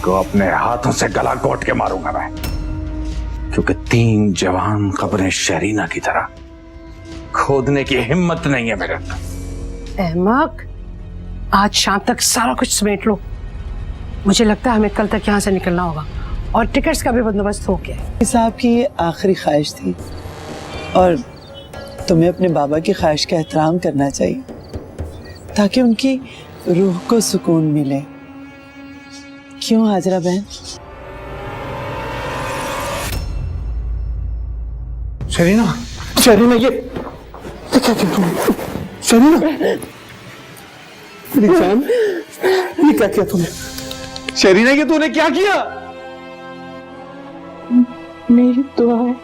को अपने हाथों से गला घोट के मारूंगा मैं, क्योंकि 3 जवान कब्रें शरीना की तरह खोदने की हिम्मत नहीं है मेरे अंदर। अहमक, आज शाम तक सारा कुछ समेट लो। मुझे लगता है हमें कल तक यहाँ से निकलना होगा और टिकट्स का भी बंदोबस्त हो गया। साहब की ये आखिरी ख्वाहिश थी और तुम्हें अपने बाबा की ख्वाहिश का एहतराम करना चाहिए ताकि उनकी रूह को सुकून मिले। क्यों हाजरा बहन? शरीना, शरीना ये क्या किया तुमने? शरीना, मेरी जान, ये क्या किया तूने? शरीना, ये तूने क्या किया? मेरी दुआ है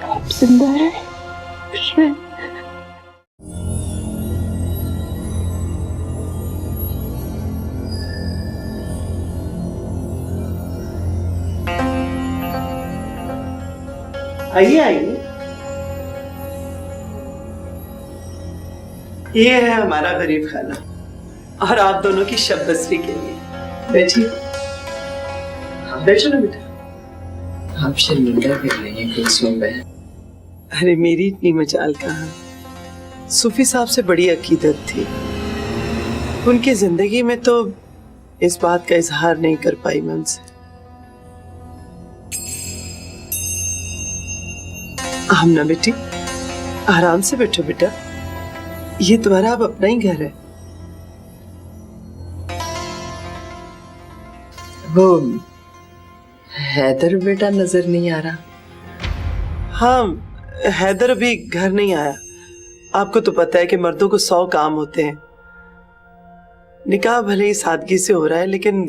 आप जिंदा रहे। आइए आइए, ये है हमारा गरीब खाना और आप दोनों की शब्बस्ती के लिए। बैठिए, बैठो ना बेटा। आप शर्मिंदा कर रही हैं कुलसुम बहन। अरे मेरी इतनी मजाल कहाँ, सूफी साहब से बड़ी अकीदत थी, उनकी जिंदगी में तो इस बात का इजहार नहीं कर पाई मैं उनसे। आमना बेटी, आराम से बैठो बेटा, ये तुम्हारा अब अपना ही घर है। वो हैदर बेटा नजर नहीं आ रहा। हाँ, हैदर अभी घर नहीं आया। आपको तो पता है कि मर्दों को 100 काम होते हैं। निकाह भले ही सादगी से हो रहा है लेकिन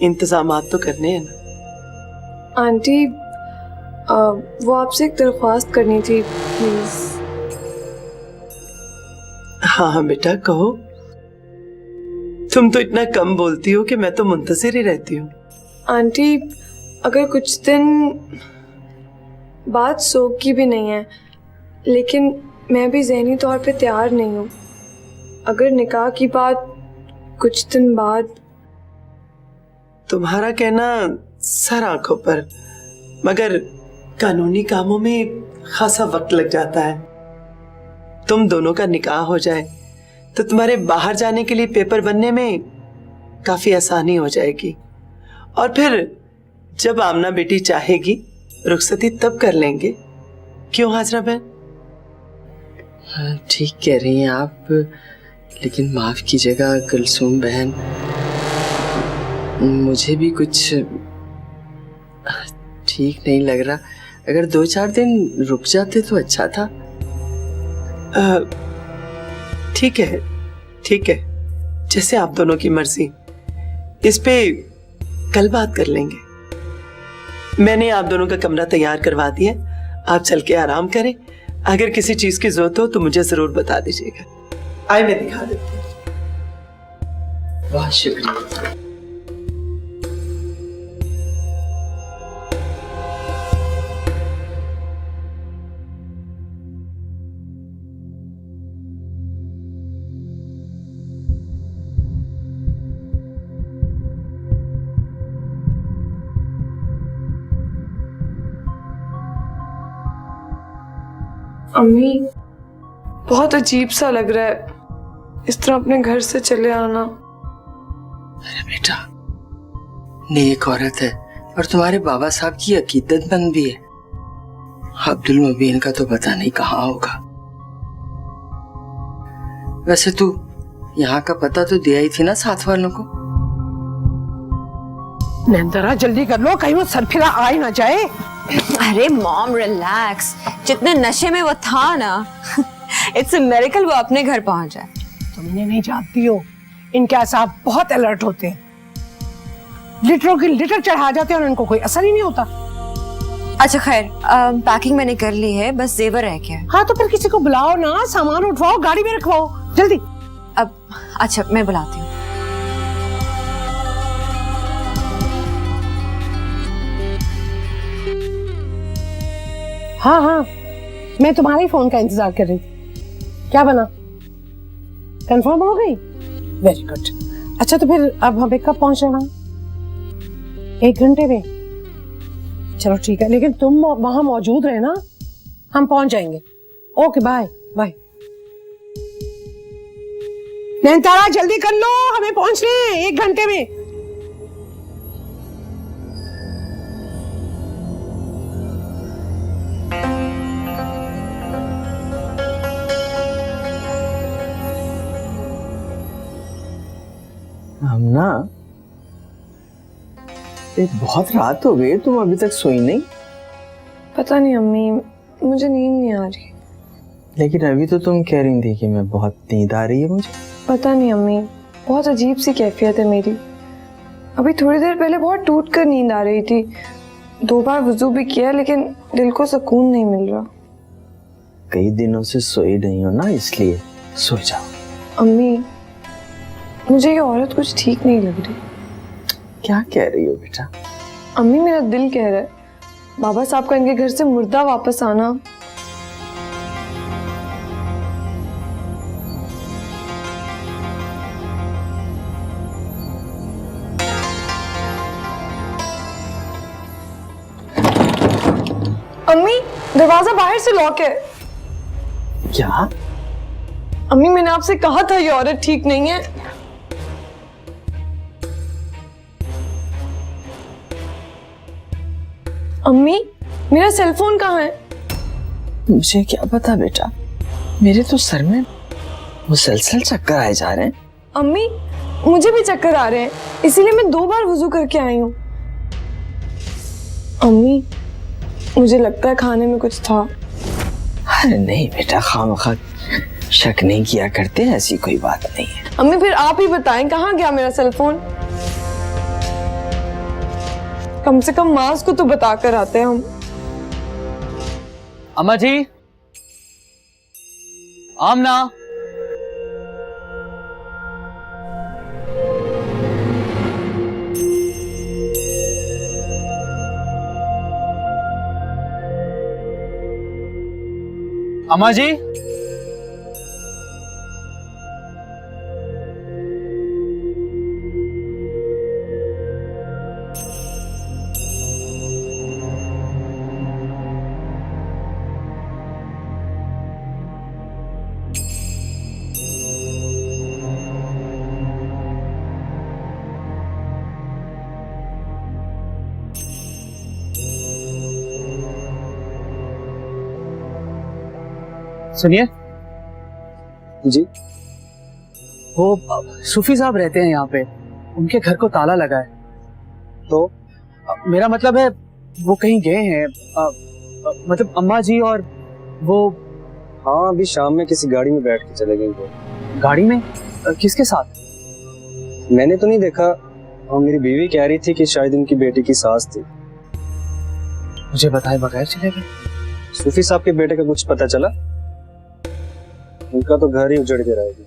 इंतजामात तो करने हैं ना। आंटी, वो आपसे एक दरख्वास्त करनी थी प्लीज। हाँ हाँ बेटा कहो, तुम तो इतना कम बोलती हो कि मैं तो मुंतज़िर ही रहती हूँ। आंटी, अगर कुछ दिन बात सोख की भी नहीं है लेकिन मैं भी ज़हनी तौर पे तैयार नहीं हूँ। अगर निकाह की बात कुछ दिन बाद। तुम्हारा कहना सर आंखों पर, मगर कानूनी कामों में खासा वक्त लग जाता है। तुम दोनों का निकाह हो जाए तो तुम्हारे बाहर जाने के लिए पेपर बनने में काफी आसानी हो जाएगी और फिर जब आमना बेटी चाहेगी रुखसती तब कर लेंगे। क्यों हाजरा बहन? हाँ, ठीक कह रही हैं आप, लेकिन माफ कीजिएगा कुलसुम बहन, मुझे भी कुछ ठीक नहीं लग रहा। अगर 2-4 दिन रुक जाते तो अच्छा था। ठीक है, ठीक है, जैसे आप दोनों की मर्जी। इस पे कल बात कर लेंगे। मैंने आप दोनों का कमरा तैयार करवा दिया, आप चल के आराम करें। अगर किसी चीज की जरूरत हो तो मुझे जरूर बता दीजिएगा। आए मैं दिखा देती हूँ। बहुत शुक्रिया। अम्मी, बहुत अजीब सा लग रहा है इस तरह अपने घर से चले आना। अरे बेटा, नेक औरत है और तुम्हारे बाबा साहब की अकीदतमंद भी है। अब्दुल मुबीन का तो पता नहीं कहाँ होगा। वैसे तू यहाँ का पता तो दिया ही थी ना साथ वालों को। जरा जल्दी कर लो, कहीं वो सरफिरा आ ही ना जाए। अरे मॉम रिलैक्स, जितने नशे में वो था ना इट्स अ मिरेकल वो अपने घर पहुंच जाए। तुमने नहीं जानती हो, इनके असाब बहुत अलर्ट होते हैं, लीटरों की लीटर चढ़ा जाते हैं और इनको कोई असर ही नहीं होता। अच्छा खैर, पैकिंग मैंने कर ली है, बस जेवर रह गया। हाँ तो फिर किसी को बुलाओ ना, सामान उठवाओ, गाड़ी में रखवाओ जल्दी। अब अच्छा मैं बुलाती हूँ। हाँ हाँ, मैं तुम्हारे फोन का इंतजार कर रही थी। क्या बना, कंफर्म हो गई? Very good. अच्छा तो फिर अब हमें कब पहुंचना? 1 घंटे में? चलो ठीक है, लेकिन तुम वहां मौजूद रहे ना, हम पहुंच जाएंगे। Okay bye bye. नैनतारा जल्दी कर लो, हमें पहुंचने हैं 1 घंटे में। हम ना, ये बहुत रात हो गई, तुम अभी तक सोई नहीं? पता नहीं अम्मी, मुझे नींद नहीं आ रही। लेकिन अभी तो तुम कह रही थी कि मैं बहुत नींद आ रही है मुझे। पता नहीं अम्मी, बहुत अजीब सी कैफियत है मेरी। अभी थोड़ी देर पहले बहुत टूट कर नींद आ रही थी। 2 बार वुजू भी किया लेकिन दिल को सुकून नहीं मिल रहा। कई दिनों से सोई नहीं हो ना, इसलिए सो जाओ। अम्मी, मुझे ये औरत कुछ ठीक नहीं लग रही। क्या कह रही हो बेटा? अम्मी, मेरा दिल कह रहा है बाबा साहब का इनके घर से मुर्दा वापस आना। अम्मी, दरवाजा बाहर से लॉक है। क्या? अम्मी, मैंने आपसे कहा था ये औरत ठीक नहीं है। अम्मी, मेरा सेलफोन कहाँ है? मुझे क्या पता बेटा, मेरे तो सर में मुसलसल चक्कर आए जा रहे हैं। अम्मी, मुझे भी चक्कर आ रहे हैं, इसीलिए मैं 2 बार वुजू करके आई हूँ। अम्मी, मुझे लगता है खाने में कुछ था। अरे नहीं बेटा, खामखा शक नहीं किया करते, ऐसी कोई बात नहीं है। अम्मी, फिर आप ही बताएं कहाँ गया मेरा सेलफोन? कम से कम मास को तो बता कर आते हैं हम। अम्मा जी, आमना। अम्मा जी, सुनिए जी। वो सूफी साहब रहते हैं यहाँ पे, उनके घर को ताला लगा है। तो मेरा मतलब है वो कहीं गए हैं, मतलब अम्मा जी और वो। हाँ, अभी शाम में किसी गाड़ी में बैठ के चले गए वो। गाड़ी में? किसके साथ? मैंने तो नहीं देखा, और मेरी बीवी कह रही थी कि शायद उनकी बेटी की सास थी। मुझे बताए बगैर चले गए? सूफी साहब के बेटे का कुछ पता चला? उनका तो घर ही उजड़ के रहेगा।